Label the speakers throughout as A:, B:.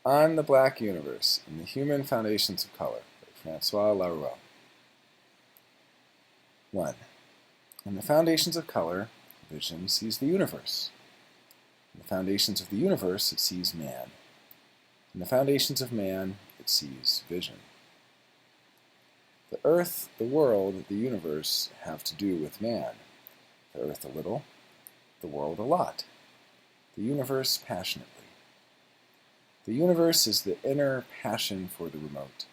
A: On the Black Universe in the Human Foundations of Color by Francois Laruelle. 1. In the foundations of color, vision sees the universe. In the foundations of the universe, it sees man. In the foundations of man, it sees vision. The earth, the world, the universe have to do with man. The earth a little, the world a lot. The universe passionately. The universe is the inner passion for the remote.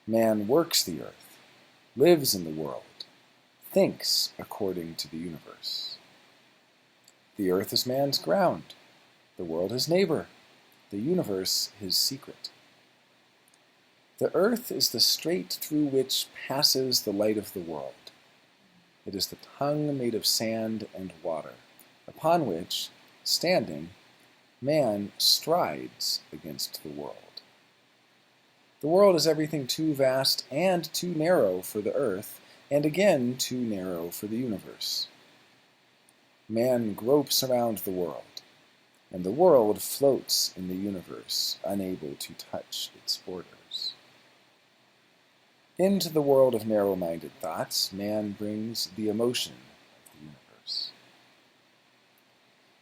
A: Man works the earth, lives in the world, thinks according to the universe. The earth is man's ground, the world his neighbor, the universe his secret. The earth is the strait through which passes the light of the world. It is the tongue made of sand and water, upon which, standing, man strides against the world. The world is everything too vast and too narrow for the earth, and again too narrow for the universe. Man gropes around the world, and the world floats in the universe, unable to touch its borders. Into the world of narrow-minded thoughts, man brings the emotion of the universe.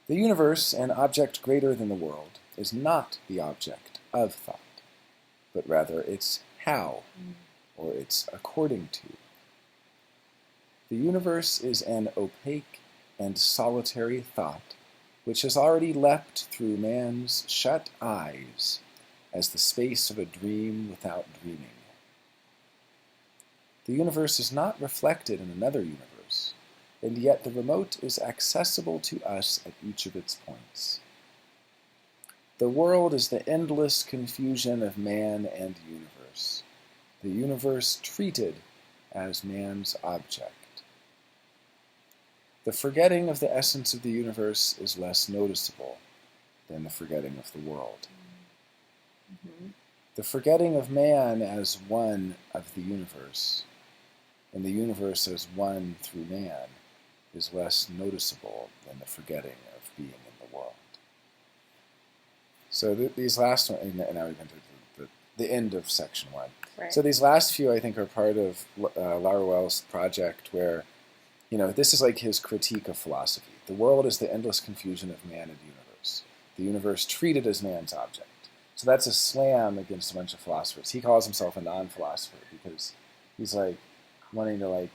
A: The universe, an object greater than the world, is not the object of thought, but rather its how, or its according to. The universe is an opaque and solitary thought which has already leapt through man's shut eyes as the space of a dream without dreaming. The universe is not reflected in another universe, and yet the remote is accessible to us at each of its points. The world is the endless confusion of man and universe, the universe treated as man's object. The forgetting of the essence of the universe is less noticeable than the forgetting of the world. Mm-hmm. The forgetting of man as one of the universe, and the universe as one through man, is less noticeable than the forgetting of being in the world. So these last one, and now we've entered the end of section 1.
B: Right.
A: So these last few, I think, are part of Laruelle's project where, this is like his critique of philosophy. The world is the endless confusion of man and universe. The universe treated as man's object. So that's a slam against a bunch of philosophers. He calls himself a non-philosopher because he's like wanting to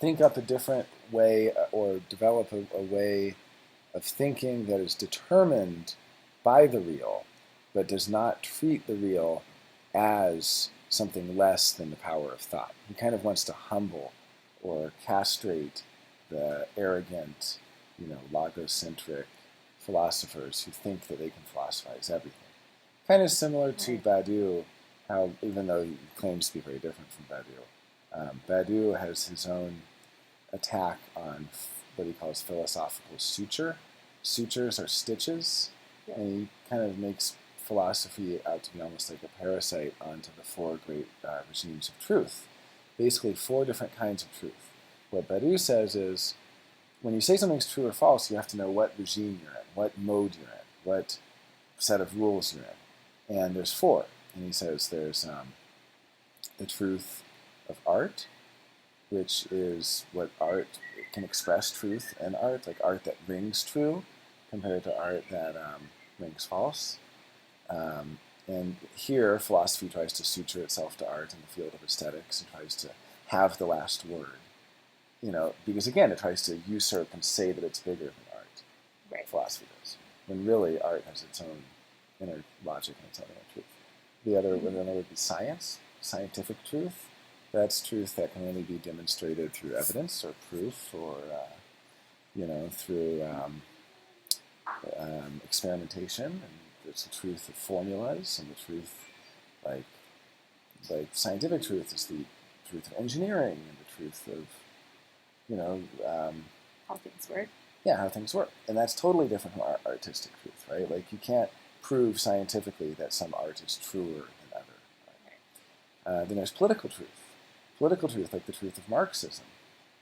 A: think up a different way or develop a way of thinking that is determined by the real, but does not treat the real as something less than the power of thought. He kind of wants to humble or castrate the arrogant, logocentric philosophers who think that they can philosophize everything. Kind of similar to Badiou, how even though he claims to be very different from Badiou, Badiou has his own attack on what he calls philosophical suture. Sutures are stitches, and he kind of makes philosophy out to be almost like a parasite onto the 4 great regimes of truth. Basically 4 different kinds of truth. What Badiou says is, when you say something's true or false, you have to know what regime you're in, what mode you're in, what set of rules you're in. And there's 4. And he says there's the truth of art, which is what art can express truth in art, like art that rings true compared to art that rings false. And here, philosophy tries to suture itself to art in the field of aesthetics and tries to have the last word, because again, it tries to usurp and say that it's bigger than art.
B: Right. Philosophy
A: does, when really art has its own inner logic and its own inner truth. The other would be science, scientific truth. That's truth that can only be demonstrated through evidence or proof or, through experimentation. And there's the truth of formulas, and the truth, like scientific truth is the truth of engineering, and the truth of,
B: how things work.
A: Yeah, how things work. And that's totally different from artistic truth, right? Like, you can't prove scientifically that some art is truer than other. Right? Then there's political truth. Political truth, like the truth of Marxism.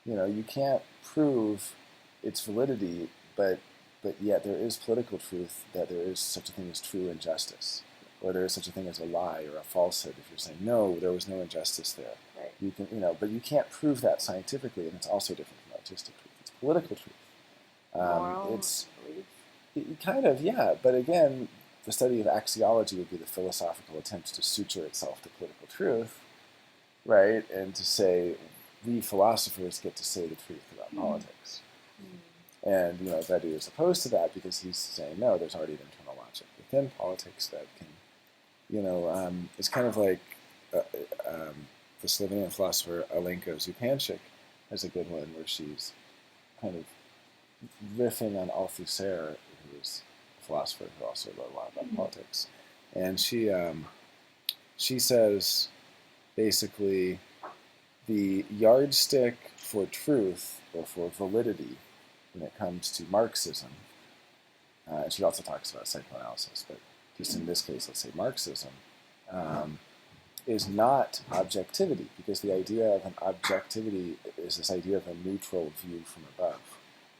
A: You can't prove its validity, but but yet there is political truth that there is such a thing as true injustice, or there is such a thing as a lie or a falsehood. If you're saying no, there was no injustice there,
B: Right.
A: you can, but you can't prove that scientifically, and it's also different from artistic truth. It's political truth.
B: Moral
A: It's
B: belief.
A: kind of, yeah, but again, the study of axiology would be the philosophical attempt to suture itself to political truth, right? And to say, we philosophers get to say the truth about politics. And, Badiou is opposed to that because he's saying, no, there's already an internal logic within politics that can, it's kind of like the Slovenian philosopher Alenka Zupančič has a good one where she's kind of riffing on Althusser, who was a philosopher who also wrote a lot about politics. And she says, basically, the yardstick for truth or for validity when it comes to Marxism, and she also talks about psychoanalysis, but just in this case, let's say Marxism, is not objectivity, because the idea of an objectivity is this idea of a neutral view from above,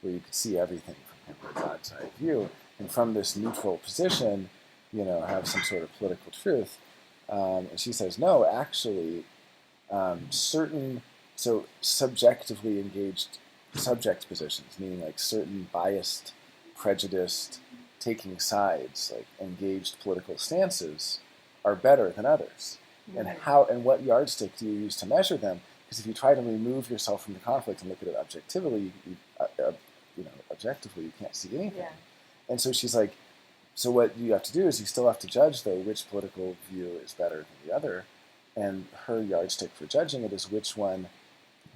A: where you could see everything from kind of a God's eye view, and from this neutral position, have some sort of political truth. And she says, no, actually, subjectively engaged subject positions, meaning like certain biased, prejudiced, taking sides, like engaged political stances, are better than others. Mm-hmm. And what yardstick do you use to measure them? Because if you try to remove yourself from the conflict and look at it objectively, objectively, you can't see anything.
B: Yeah.
A: And so she's like, so what you have to do is you still have to judge, though, which political view is better than the other. And her yardstick for judging it is which one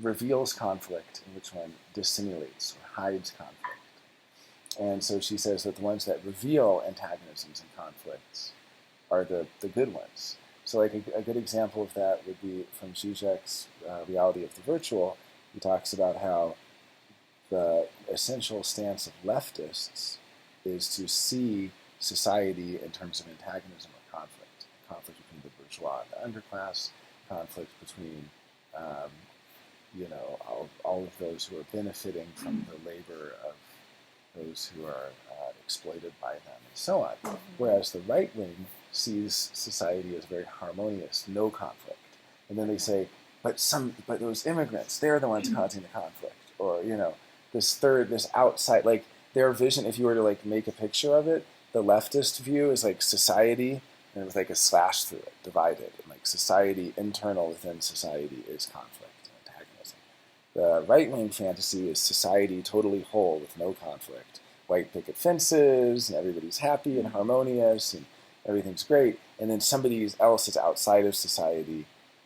A: reveals conflict and which one dissimulates or hides conflict. And so she says that the ones that reveal antagonisms and conflicts are the good ones. So like a good example of that would be from Zizek's Reality of the Virtual. He talks about how the essential stance of leftists is to see society in terms of antagonism or conflict between the bourgeois and the underclass, conflict between all of those who are benefiting from the labor of those who are exploited by them, and so on. Mm-hmm. Whereas the right wing sees society as very harmonious, no conflict, and then they say, but those immigrants, they're the ones causing the conflict, or this outside, like their vision. If you were to like make a picture of it, the leftist view is like society, and with like a slash through it, divided, and like society internal within society is conflict. The right-wing fantasy is society totally whole with no conflict. White picket fences, and everybody's happy and harmonious, and everything's great. And then somebody else is outside of society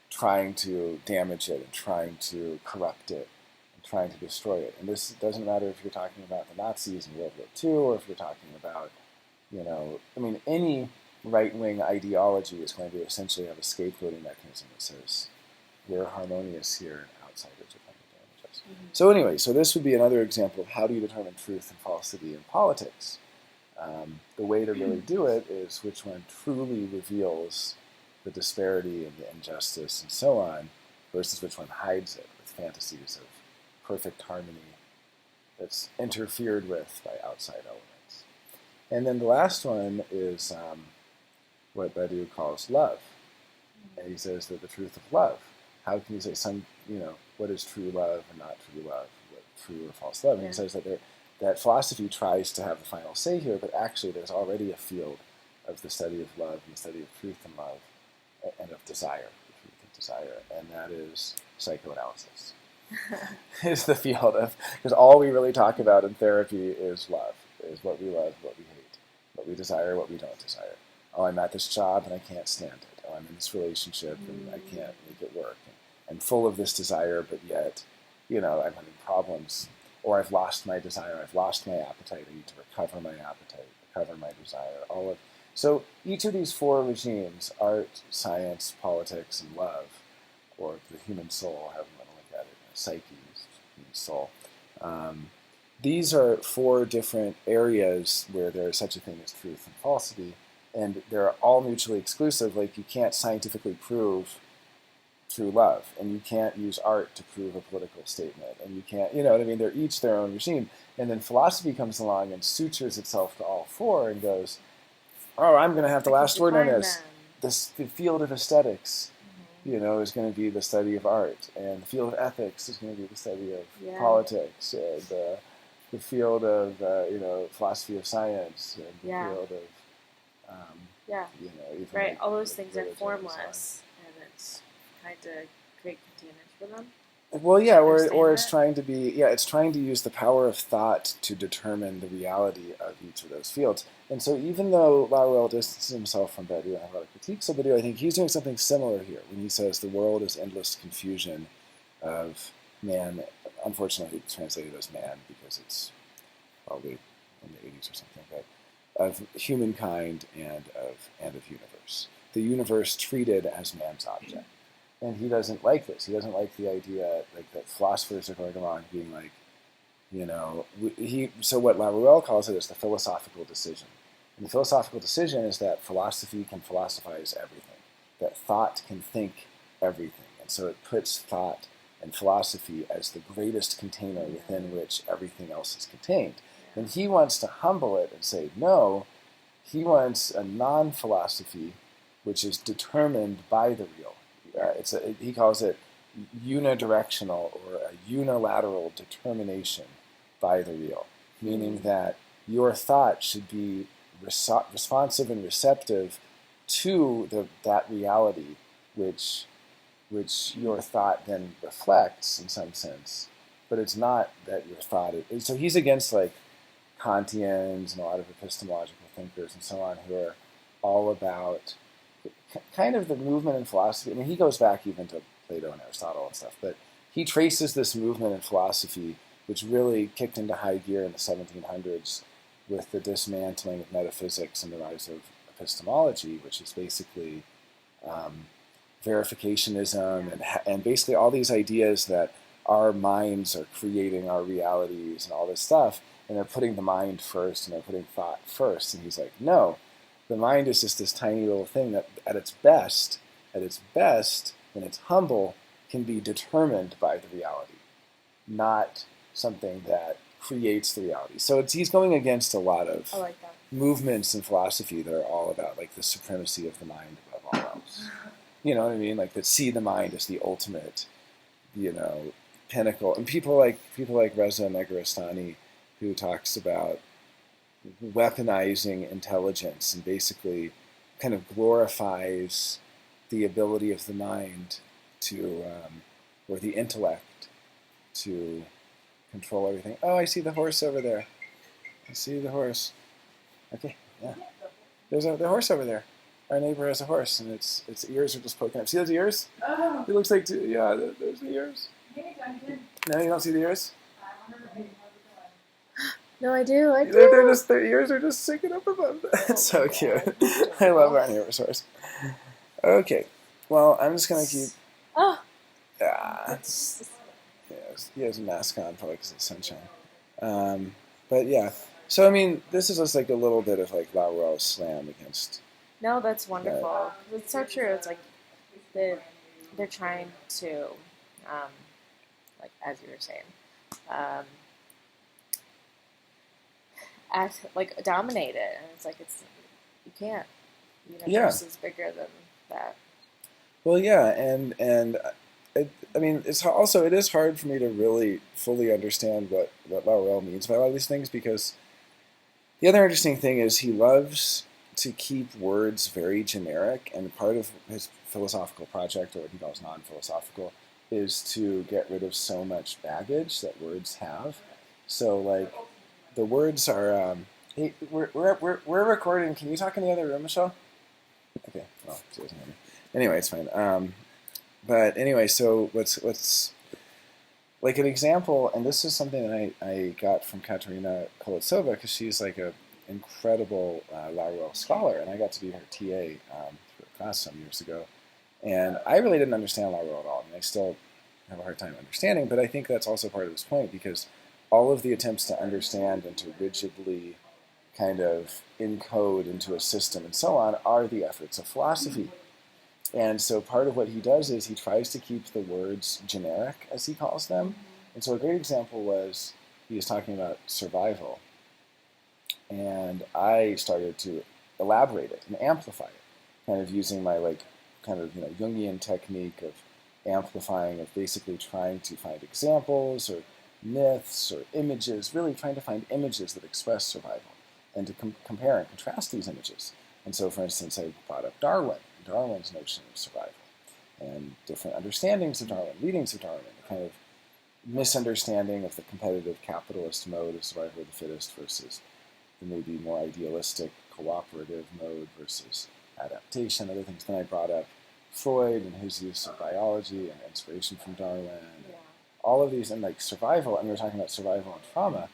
A: trying to damage it and trying to corrupt it and trying to destroy it. And this doesn't matter if you're talking about the Nazis in World War II or if you're talking about, any right-wing ideology is going to essentially have a scapegoating mechanism that says, we're harmonious here, and outsiders are going to damage us. Mm-hmm. So anyway, this would be another example of how do you determine truth and falsity in politics. The way to really do it is which one truly reveals the disparity and the injustice and so on, versus which one hides it with fantasies of perfect harmony that's interfered with by outside elements. And then the last one is what Badiou calls love. And he says that the truth of love. How can you say what is true love and not true love, what true or false love? And he says that philosophy tries to have the final say here, but actually there's already a field of the study of love and the study of truth and love and of desire, the truth of desire, and that is psychoanalysis. Is the field of, because all we really talk about in therapy is love, is what we love, what we hate, what we desire, what we don't desire. Oh, I'm at this job and I can't stand it. Oh, I'm in this relationship and I can't make it work. I'm full of this desire, but yet, I'm having problems. Or I've lost my desire, I've lost my appetite, I need to recover my appetite, recover my desire, So each of these four regimes, art, science, politics, and love, or the human soul, however you want to look at it, psyche, human soul, these are four different areas where there is such a thing as truth and falsity, and they're all mutually exclusive. Like, you can't scientifically prove true love, and you can't use art to prove a political statement, and you can't, you know what I mean? They're each their own regime. And then philosophy comes along and sutures itself to all four and goes, oh, I'm going to have the last word on this. The field of aesthetics, you know, is going to be the study of art, and the field of ethics is going to be the study of politics, and the field of you know, philosophy of science, and the field of you know, even
B: right.
A: like,
B: all those things are
A: religion
B: formless, and it's trying to create containers for them.
A: Well, yeah, or it's
B: that?
A: trying to be, yeah, it's trying to use the power of thought to determine the reality of each of those fields. And so even though Laruelle distances himself from Badiou and has a lot of critiques of Badiou, I think he's doing something similar here when he says the world is endless confusion of man. Unfortunately, it's translated as man because it's probably in the 80s or something, but of humankind and of universe. The universe treated as man's object. And he doesn't like this. He doesn't like the idea like that philosophers are going along being like, you know, so what Laruelle calls it is the philosophical decision. And the philosophical decision is that philosophy can philosophize everything, that thought can think everything. And so it puts thought and philosophy as the greatest container within which everything else is contained. And he wants to humble it and say, no, he wants a non-philosophy which is determined by the real. He calls it unidirectional or a unilateral determination by the real, meaning that your thought should be responsive and receptive to that reality, which your thought then reflects in some sense, but it's not that your thought is. So he's against like Kantians and a lot of epistemological thinkers and so on who are all about kind of the movement in philosophy. I mean, he goes back even to Plato and Aristotle and stuff, but he traces this movement in philosophy, which really kicked into high gear in the 1700s with the dismantling of metaphysics and the rise of epistemology, which is basically verificationism and basically all these ideas that our minds are creating our realities and all this stuff, and they're putting the mind first and they're putting thought first. And he's like, no. The mind is just this tiny little thing that at its best, when it's humble, can be determined by the reality, not something that creates the reality. So he's going against a lot of movements in philosophy that are all about like the supremacy of the mind above all else. You know what I mean? Like that see the mind as the ultimate, you know, pinnacle. And people like Reza Negarestani, who talks about weaponizing intelligence and basically kind of glorifies the ability of the mind to, or the intellect to control everything. Oh, I see the horse over there. I see the horse. Okay, yeah. There's the horse over there. Our neighbor has a horse, and its ears are just poking up. See those ears? Oh. It looks like, yeah, there's the ears. No, you don't see the ears?
B: No, I do.
A: Their ears are just sticking up above them. It's so cute. I love our neighbor's horse. Okay, well, I'm just gonna keep.
B: Oh.
A: Yeah. He has a mask on probably because it's sunshine. But yeah, so I mean, this is just like a little bit of like Laruelle's slam against.
B: No, that's wonderful. It's so true. It's like they're trying to, like as you were saying, act like dominate it, and it's like you can't. The universe is bigger than that.
A: Well, yeah, and I mean, it is hard for me to really fully understand what Laruelle means by a lot of these things, because the other interesting thing is he loves to keep words very generic, and part of his philosophical project, or what he calls non-philosophical, is to get rid of so much baggage that words have. So, like, the words are. Hey, we're recording. Can you talk in the other room, Michelle? Okay. Well, she doesn't hear me. Anyway, it's fine. But anyway, so let's like an example, and this is something that I got from Katerina Koletsova, because she's like a incredible Laruelle scholar, and I got to be her TA for a class some years ago, and I really didn't understand Laruelle at all. I mean, I still have a hard time understanding, but I think that's also part of his point, because all of the attempts to understand and to rigidly kind of encode into a system and so on are the efforts of philosophy. And so part of what he does is he tries to keep the words generic, as he calls them. And so a great example was he was talking about survival. And I started to elaborate it and amplify it, kind of using my Jungian technique of amplifying, of basically trying to find examples or myths or images, really trying to find images that express survival and to compare and contrast these images. And so, for instance, I brought up Darwin's notion of survival, and different understandings of Darwin, readings of Darwin, the kind of misunderstanding of the competitive capitalist mode of survival of the fittest versus the maybe more idealistic cooperative mode versus adaptation, other things. Then I brought up Freud and his use of biology and inspiration from Darwin. Yeah. All of these, and like survival, and we were talking about survival and trauma,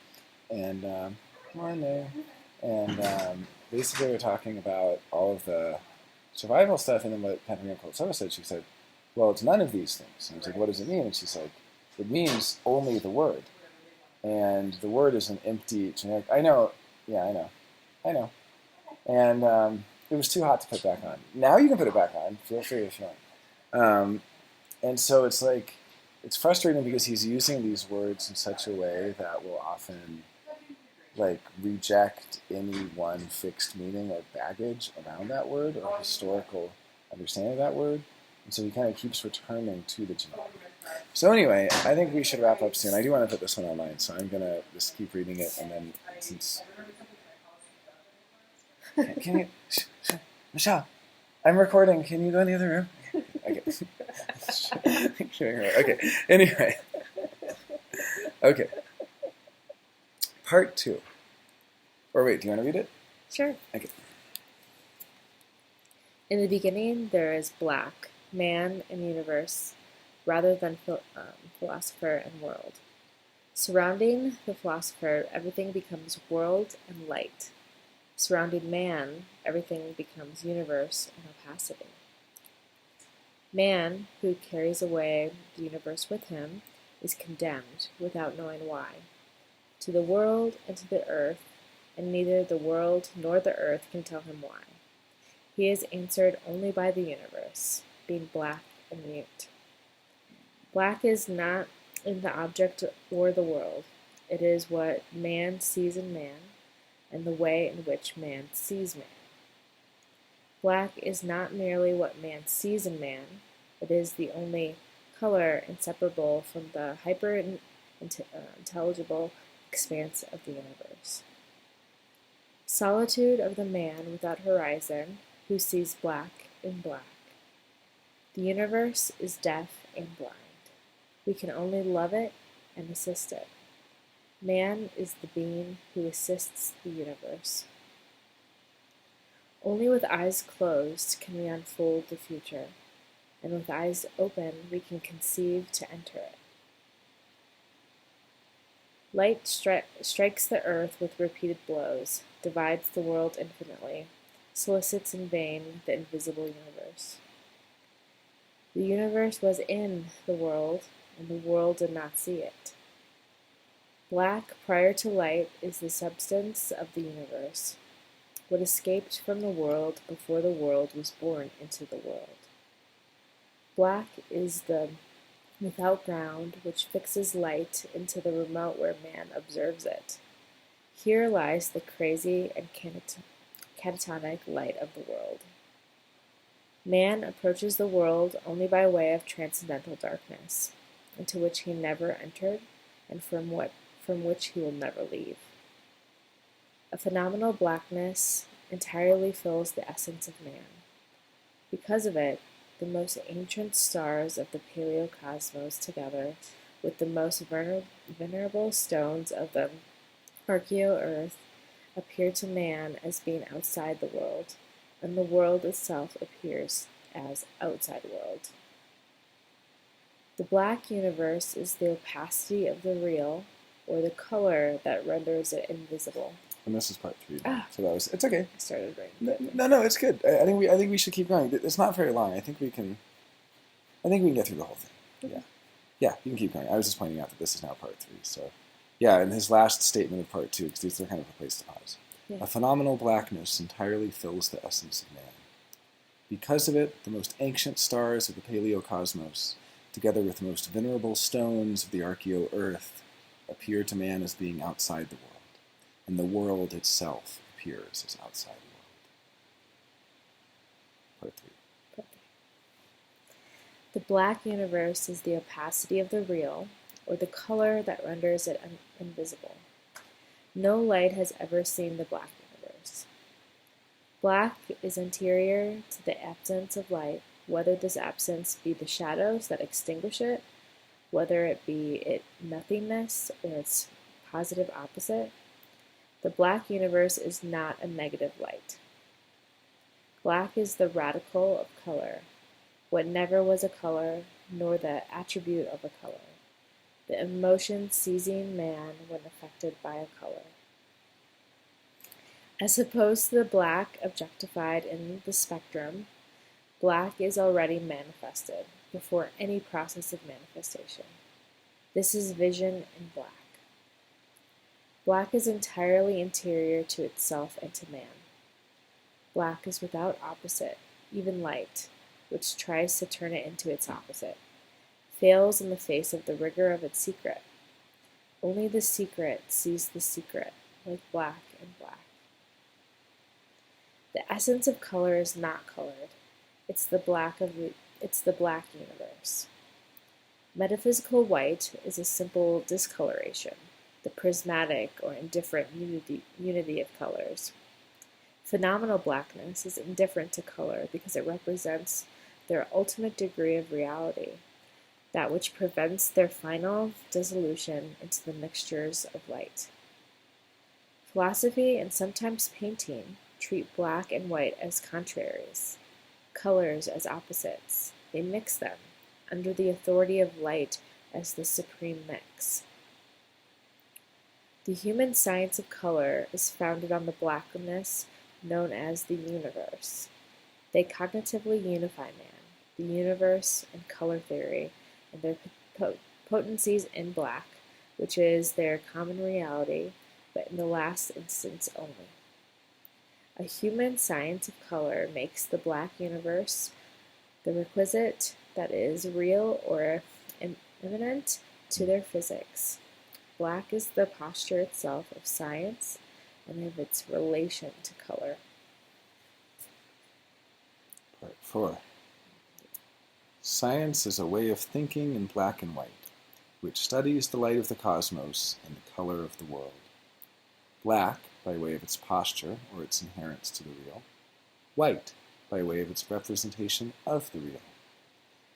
A: and basically we were talking about all of the survival stuff, and then what Katerina Koltsova said, she said, well, it's none of these things. And I was like, what does it mean? And she said, it means only the word. And the word is an empty, generic, I know. And it was too hot to put back on. Now you can put it back on. Feel free if you want. And so it's like, it's frustrating because he's using these words in such a way that will often like reject any one fixed meaning or baggage around that word or historical understanding of that word. And so he kind of keeps returning to the generic. So anyway, I think we should wrap up soon. I do want to put this one online, so I'm going to just keep reading it, and then since... Can you... Michelle, I'm recording. Can you go in the other room? Okay. Okay. Anyway. Okay. Part 2. Or wait, do you want to read it?
B: Sure.
A: Okay.
B: In the beginning, there is black, man and universe, rather than philosopher and world. Surrounding the philosopher, everything becomes world and light. Surrounding man, everything becomes universe and opacity. Man, who carries away the universe with him, is condemned without knowing why, to the world and to the earth, and neither the world nor the earth can tell him why. He is answered only by the universe, being black and mute. Black is not in the object or the world. It is what man sees in man, and the way in which man sees man. Black is not merely what man sees in man, it is the only color inseparable from the hyper-intelligible expanse of the universe. Solitude of the man without horizon, who sees black in black. The universe is deaf and blind. We can only love it and assist it. Man is the being who assists the universe. Only with eyes closed can we unfold the future, and with eyes open we can conceive to enter it. Light strikes the earth with repeated blows, divides the world infinitely, solicits in vain the invisible universe. The universe was in the world, and the world did not see it. Black, prior to light, is the substance of the universe, what escaped from the world before the world was born into the world. Black is the without ground which fixes light into the remote where man observes it. Here lies the crazy and catatonic light of the world. Man approaches the world only by way of transcendental darkness, into which he never entered and from which he will never leave. A phenomenal blackness entirely fills the essence of man. Because of it, the most ancient stars of the paleocosmos, together with the most venerable stones of the archeo-earth, appear to man as being outside the world, and the world itself appears as outside world. The black universe is the opacity of the real, or the color that renders it invisible.
A: And this is part 3. So that was, it's okay.
B: I started writing.
A: No, it's good. I think we should keep going. It's not very long. I think we can get through the whole thing.
B: Okay.
A: Yeah, you can keep going. I was just pointing out that this is now part 3. So, yeah, and his last statement of part 2, because these are kind of a place to pause. Yeah. A phenomenal blackness entirely fills the essence of man. Because of it, the most ancient stars of the paleocosmos, together with the most venerable stones of the archaeo-earth, appear to man as being outside the world, and the world itself appears as outside the world. Part 3.
B: The black universe is the opacity of the real, or the color that renders it invisible. No light has ever seen the black universe. Black is anterior to the absence of light, whether this absence be the shadows that extinguish it, whether it be it nothingness or its positive opposite. The black universe is not a negative light. Black is the radical of color, what never was a color, nor the attribute of a color, the emotion seizing man when affected by a color. As opposed to the black objectified in the spectrum, black is already manifested before any process of manifestation. This is vision in black. Black is entirely interior to itself and to man. Black is without opposite, even light, which tries to turn it into its opposite, fails in the face of the rigor of its secret. Only the secret sees the secret, like black and black. The essence of color is not colored. It's the black universe. Metaphysical white is a simple discoloration, the prismatic or indifferent unity of colors. Phenomenal blackness is indifferent to color because it represents their ultimate degree of reality, that which prevents their final dissolution into the mixtures of light. Philosophy and sometimes painting treat black and white as contraries, colors as opposites. They mix them under the authority of light as the supreme mix. The human science of color is founded on the blackness known as the universe. They cognitively unify man, the universe, and color theory, and their potencies in black, which is their common reality, but in the last instance only. A human science of color makes the black universe the requisite that is real or immanent to their physics. Black is the posture itself of science and of its relation to color.
A: Part 4. Science is a way of thinking in black and white, which studies the light of the cosmos and the color of the world. Black, by way of its posture or its inherence to the real. White, by way of its representation of the real.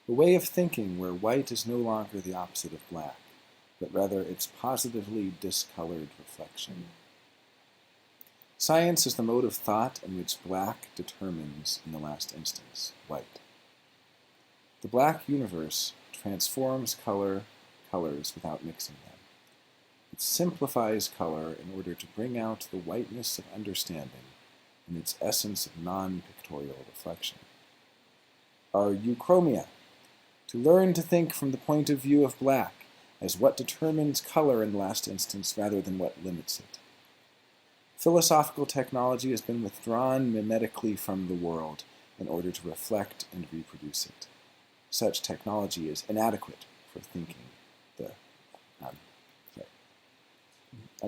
A: A way of thinking where white is no longer the opposite of black, but rather its positively discolored reflection. Science is the mode of thought in which black determines, in the last instance, white. The black universe transforms colors without mixing them. It simplifies color in order to bring out the whiteness of understanding in its essence of non-pictorial reflection. Our euchromia, to learn to think from the point of view of black as what determines color in the last instance rather than what limits it. Philosophical technology has been withdrawn mimetically from the world in order to reflect and reproduce it. Such technology is inadequate for thinking the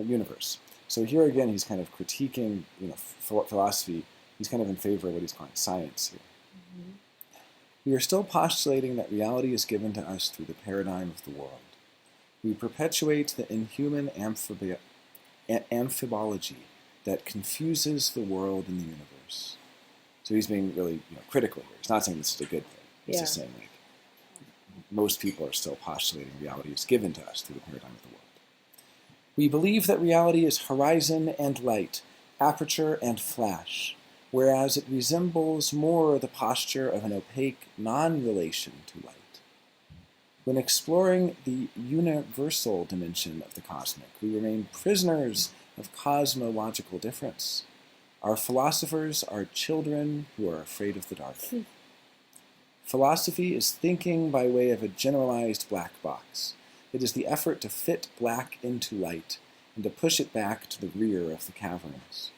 A: universe. So here again, he's kind of critiquing, philosophy. He's kind of in favor of what he's calling science here. Mm-hmm. We are still postulating that reality is given to us through the paradigm of the world. We perpetuate the inhuman amphibology that confuses the world and the universe. So he's being really critical here. He's not saying this is a good thing. He's just saying most people are still postulating reality is given to us through the paradigm of the world. We believe that reality is horizon and light, aperture and flash, whereas it resembles more the posture of an opaque non-relation to light. When exploring the universal dimension of the cosmic, we remain prisoners of cosmological difference. Our philosophers are children who are afraid of the dark. Philosophy is thinking by way of a generalized black box. It is the effort to fit black into light and to push it back to the rear of the caverns.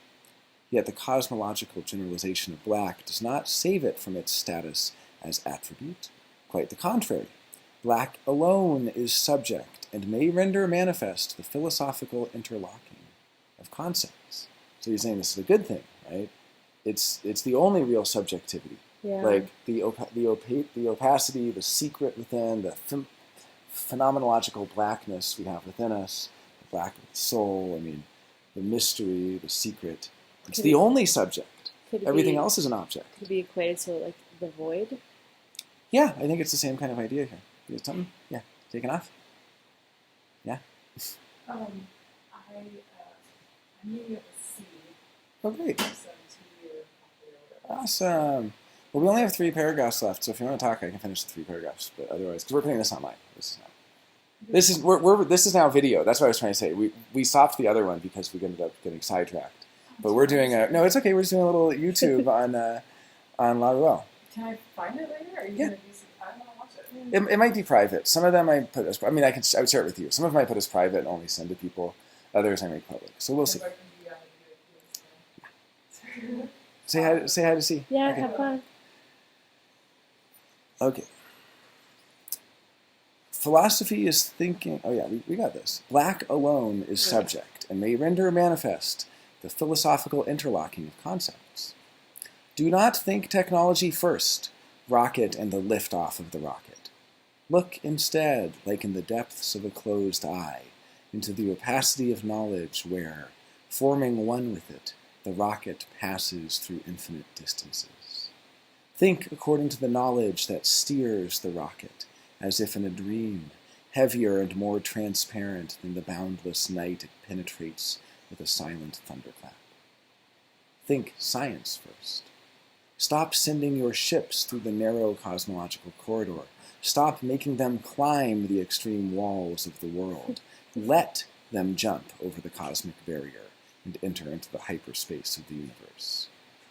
A: Yet the cosmological generalization of black does not save it from its status as attribute. Quite the contrary. Black alone is subject and may render manifest the philosophical interlocking of concepts. So you're saying this is a good thing, right? It's the only real subjectivity.
B: Yeah.
A: Like the opacity, the secret within, the phenomenological blackness we have within us, the black of the soul, I mean, the mystery, the secret. It's the only subject. Everything else is an object.
B: Could be equated to like the void?
A: Yeah, I think it's the same kind of idea here. You got something? Yeah. Taking off? Yeah?
C: I knew it was C.
A: Oh, great.
C: So to your
A: Awesome. Well, we only have 3 paragraphs left, so if you want to talk, I can finish the 3 paragraphs. But otherwise, because we're putting this online. This is now video. That's what I was trying to say. We stopped the other one because we ended up getting sidetracked. But we're doing no, it's okay. We're just doing a little YouTube on Laruelle.
C: Can I find it later? Are you
A: Yeah.
C: going to use it? I want to watch it.
A: It might be private. Some of them I put as. I mean, I would share it with you. Some of them I put as private and only send to people. Others I make public. So we'll see. Say hi to C.
B: Yeah,
A: Okay.
B: have fun.
A: Okay. Philosophy is thinking. Oh yeah, we got this. Black alone is subject and may render manifest the philosophical interlocking of concepts. Do not think technology first, rocket and the liftoff of the rocket. Look instead, like in the depths of a closed eye, into the opacity of knowledge where, forming one with it, the rocket passes through infinite distances. Think according to the knowledge that steers the rocket, as if in a dream, heavier and more transparent than the boundless night it penetrates with a silent thunderclap. Think science first. Stop sending your ships through the narrow cosmological corridor. Stop making them climb the extreme walls of the world. Let them jump over the cosmic barrier and enter into the hyperspace of the universe.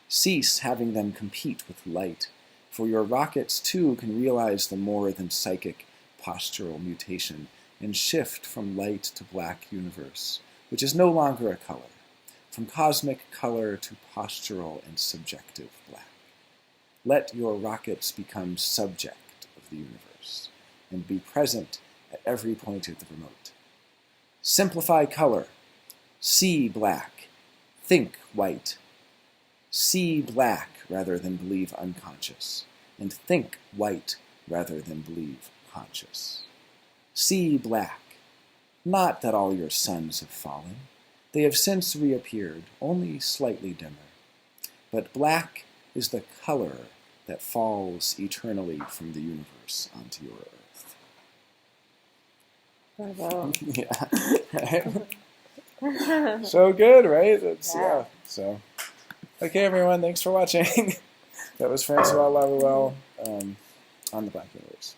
A: Cease having them compete with light, for your rockets too can realize the more than psychic postural mutation and shift from light to black universe, which is no longer a color, from cosmic color to postural and subjective black. Let your rockets become subject of the universe and be present at every point of the remote. Simplify color. See black. Think white. See black rather than believe unconscious, and think white rather than believe conscious. See black. Not that all your suns have fallen. They have since reappeared, only slightly dimmer. But black is the color that falls eternally from the universe onto your earth.
B: Bravo.
A: Yeah. So good, right? Yeah. So, okay, everyone. Thanks for watching. That was Francois Laruelle on the Black Universe.